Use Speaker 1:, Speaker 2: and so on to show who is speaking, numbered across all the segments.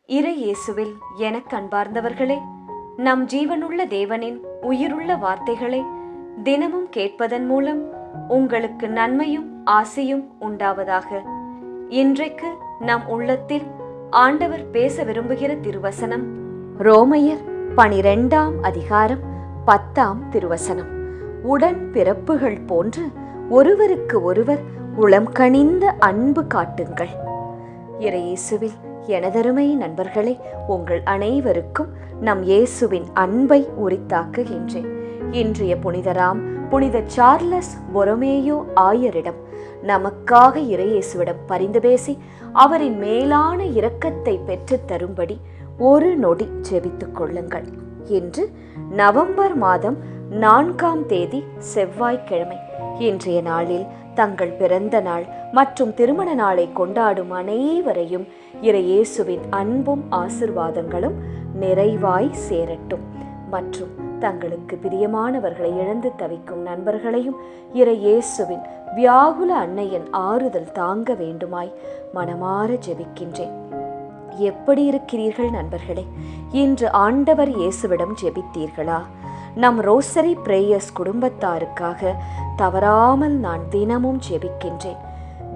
Speaker 1: இறை இயேசுவில் எனக் அன்பார்ந்தவர்களே, நம் ஜீவனுள்ள தேவனின் உயிருள்ள வார்த்தைகளை தினமும் கேட்பதன் மூலம் உங்களுக்கு நன்மையும் ஆசையும் உண்டாவதாக. இன்றைக்கு நம் உள்ளத்தில் ஆண்டவர் பேச விரும்புகிற திருவசனம் ரோமையர் 12ஆம் அதிகாரம் 10ஆம் திருவசனம். உடன் பிறப்புகள் போன்று ஒருவருக்கு ஒருவர் உளம் கனிந்த அன்பு காட்டுங்கள். இறை இயேசுவில் எனதருமை நண்பர்களே, உங்கள் அனைவருக்கும் நம் இயேசுவின் அன்பை உரித்தாக்குகின்றேன். இன்றைய புனித சார்லஸ் பொரோமேயோ ஆயரிடம் நமக்காக இறை இயேசுவிடம் பரிந்து பேசி அவரின் மேலான இரக்கத்தை பெற்றுத் தரும்படி ஒரு நொடி ஜெபித்துக் கொள்ளுங்கள். இன்று நவம்பர் மாதம் 4ஆம் தேதி செவ்வாய்க்கிழமை. இன்றைய நாளில் தங்கள் பிறந்த நாள் மற்றும் திருமண நாளை கொண்டாடும் அனைவரையும் இறை இயேசுவின் அன்பும் ஆசிர்வாதங்களும் நிறைவாய் சேரட்டும். மற்றும் தங்களுக்கு பிரியமானவர்களை இழந்து தவிக்கும் நண்பர்களையும் இறை இயேசுவின் வியாகுல அன்னையின் ஆறுதல் தாங்க வேண்டுமாய் மனமாற ஜெபிக்கின்றேன். எப்படி இருக்கிறீர்கள் நண்பர்களே? இன்று ஆண்டவர் இயேசுவிடம் ஜெபித்தீர்களா? நம் ரோசரி பிரேயர்ஸ் குடும்பத்தாருக்காக தவறாமல் நான் தினமும் ஜெபிக்கின்றேன்.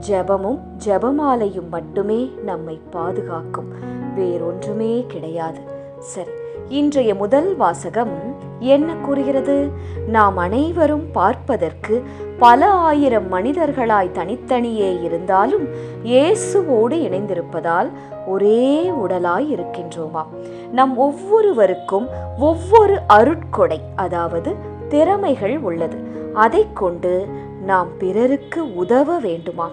Speaker 1: ஜெபமும் ஜெபமாலையும் மட்டுமே நம்மை பாதுகாக்கும், வேறொன்றுமே கிடையாது. சரி, இன்றைய முதல் வாசகம் என்ன கூறுகிறது? நாம் அனைவரும் பார்ப்பதற்கு பல ஆயிரம் மனிதர்களாய் தனித்தனியே இருந்தாலும் இயேசுவோடு இணைந்திருப்பதால் ஒரே உடலாய் இருக்கின்றோமா? நம் ஒவ்வொருவருக்கும் ஒவ்வொரு அருட்கொடை, அதாவது திறமைகள் உள்ளது. அதை கொண்டு நாம் பிறருக்கு உதவ வேண்டுமா?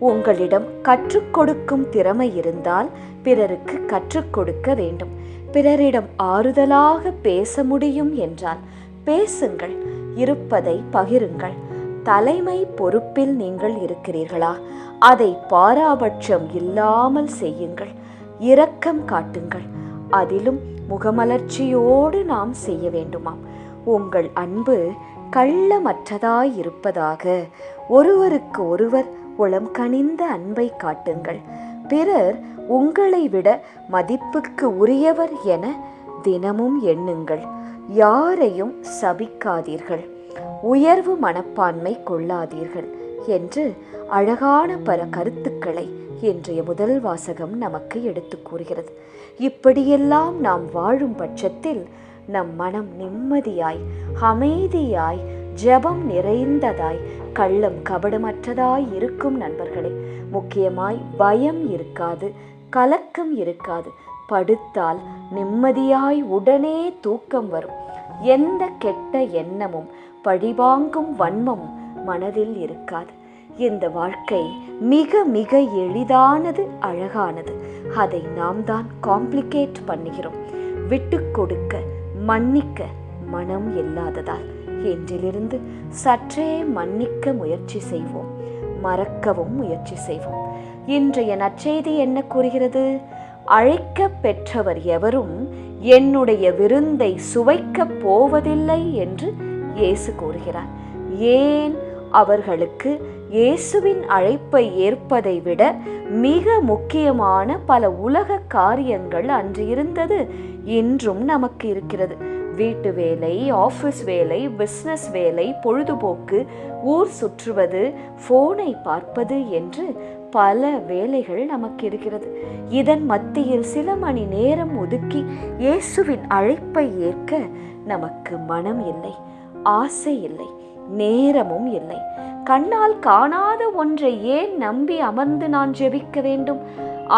Speaker 1: உங்களிடம் கற்றுக் கொடுக்கும் திறமை இருந்தால் பிறருக்கு கற்றுக் கொடுக்க வேண்டும். பிறரிடம் ஆறுதலாக பேச முடியும் என்றால் பேசுங்கள், இருப்பதை பகிருங்கள். தலைமை பொறுப்பில் நீங்கள் இருக்கிறீர்களா? அதை பாராபட்சம் இல்லாமல் செய்யுங்கள். இரக்கம் காட்டுங்கள். அதிலும் முகமலர்ச்சியோடு நாம் செய்ய வேண்டுமாம். உங்கள் அன்பு கள்ளமற்றதாய் இருப்பதாக. ஒருவருக்கு ஒருவர் உளம் கனிந்த அன்பை காட்டுங்கள். பிறர் உங்களை விட மதிப்புக்கு உரியவர் என தினமும் எண்ணுங்கள். யாரையும் சபிக்காதீர்கள், உயர்வு மனப்பான்மை கொள்ளாதீர்கள் என்று அழகான பல கருத்துக்களை இன்றைய முதல் வாசகம் நமக்கு எடுத்து கூறுகிறது. இப்படியெல்லாம் நாம் வாழும் பட்சத்தில் நம் மனம் நிம்மதியாய், அமைதியாய், ஜெபம் நிறைந்ததாய், கள்ளம் கபடமற்றதாய் இருக்கும் நண்பர்களே. முக்கியமாய் பயம் இருக்காது, கலக்கம் இருக்காது. படுத்தால் நிம்மதியாய் உடனே தூக்கம் வரும். எந்த கெட்ட எண்ணமும் பழிவாங்கும் வன்மமும் மனதில் இருக்காது. இந்த வாழ்க்கை மிக மிக எளிதானது, அழகானது. அதை நாம் தான் காம்ப்ளிகேட் பண்ணுகிறோம். விட்டு கொடுக்க, மன்னிக்க மனம் இல்லாததால் இன்றிலிருந்து சற்றே மன்னிக்க முயற்சி செய்வோம், மறக்கவும் முயற்சி செய்வோம். இன்றைய நற்செய்தி என்ன கூறுகிறது? அழைக்க பெற்றவர் எவரும் என்னுடைய விருந்தை சுவைக்கப் போவதில்லை என்று இயேசு கூறுகிறார். ஏன்? அவர்களுக்கு இயேசுவின் அழைப்பை ஏற்பதை விட மிக முக்கியமான பல உலக காரியங்கள் அன்று இருந்தது, இன்றும் நமக்கு இருக்கிறது. வீட்டு வேலை, ஆஃபீஸ் வேலை, பிஸ்னஸ் வேலை, பொழுதுபோக்கு, ஊர் சுற்றுவது, ஃபோனை பார்ப்பது என்று பல வேலைகள் நமக்கு இருக்கிறது. இதன் மத்தியில் சில மணி நேரம் ஒதுக்கி இயேசுவின் அழைப்பை ஏற்க நமக்கு மனம் இல்லை, ஆசை இல்லை, நேரமும் இல்லை. கண்ணால் காணாத ஒன்றை ஏன் நம்பி அமர்ந்து நான் ஜெபிக்க வேண்டும்?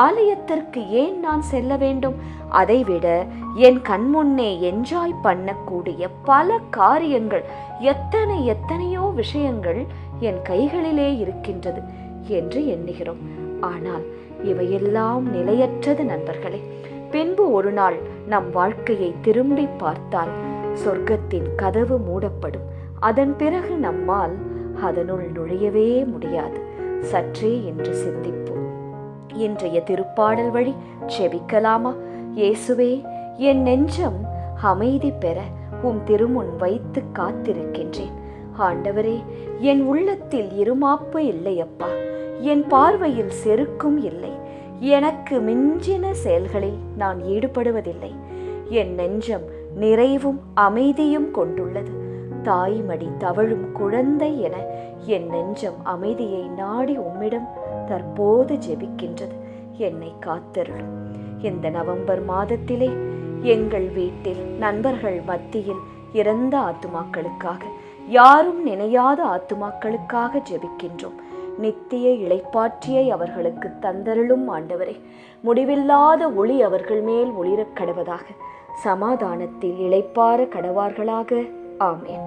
Speaker 1: ஆலயத்திற்கு ஏன் நான் செல்ல வேண்டும்? அதைவிட என் கண்முன்னே என்ஜாய் பண்ணக்கூடிய பல காரியங்கள், எத்தனையோ விஷயங்கள் என் கைகளிலே இருக்கின்றது என்று எண்ணுகிறோம். ஆனால் இவையெல்லாம் நிலையற்றது நண்பர்களே. பின்பு ஒரு நாள் நம் வாழ்க்கையை திரும்பி பார்த்தால் சொர்க்கத்தின் கதவு மூடப்படும். அதன் பிறகு நம்மால் அதனுள் நுழையவே முடியாது. சற்றே என்று சிந்திப்போம். இன்றைய திருப்பாடல் வழி ஜெபிக்கலாமா? இயேசுவே, என் நெஞ்சம் அமைதி பெற உம் திருமுன் வைத்து காத்திருக்கின்றேன். ஆண்டவரே, என் உள்ளத்தில் இருமாப்பு இல்லையப்பா, என் பார்வையில் செருக்கும் இல்லை, எனக்கு மிஞ்சின செயல்களில் நான் ஈடுபடுவதில்லை. என் நெஞ்சம் நிறைவும் அமைதியும் கொண்டுள்ளது. தாய்மடி தவழும் குழந்தை என என் நெஞ்சம் அமைதியை நாடி உம்மிடம் தற்போது ஜெபிக்கின்றது. என்னை காத்தருளும். இந்த நவம்பர் மாதத்திலே எங்கள் வீட்டில் நண்பர்கள் மத்தியில் இறந்த ஆத்துமாக்களுக்காக, யாரும் நினையாத ஆத்துமாக்களுக்காக ஜெபிக்கின்றோம். நித்திய இளைப்பாற்றியை அவர்களுக்கு தந்தருளும் ஆண்டவரே. முடிவில்லாத ஒளி அவர்கள் மேல் ஒளிரக் கடவதாக. சமாதானத்தில் இளைப்பாற கடவார்களாக. ஆமென்.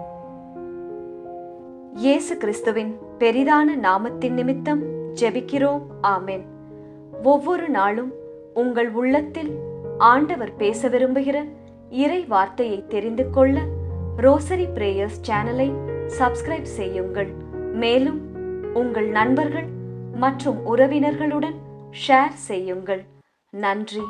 Speaker 1: இயேசு கிறிஸ்துவின் பெரிதான நாமத்தின் நிமித்தம் ஜெபிக்கிறோம். ஆமென். ஒவ்வொரு நாளும் உங்கள் உள்ளத்தில் ஆண்டவர் பேச விரும்புகிற இறை வார்த்தையை தெரிந்து கொள்ள ரோசரி பிரேயர்ஸ் சேனலை சப்ஸ்கிரைப் செய்யுங்கள். மேலும் உங்கள் நண்பர்கள் மற்றும் உறவினர்களுடன் ஷேர் செய்யுங்கள். நன்றி.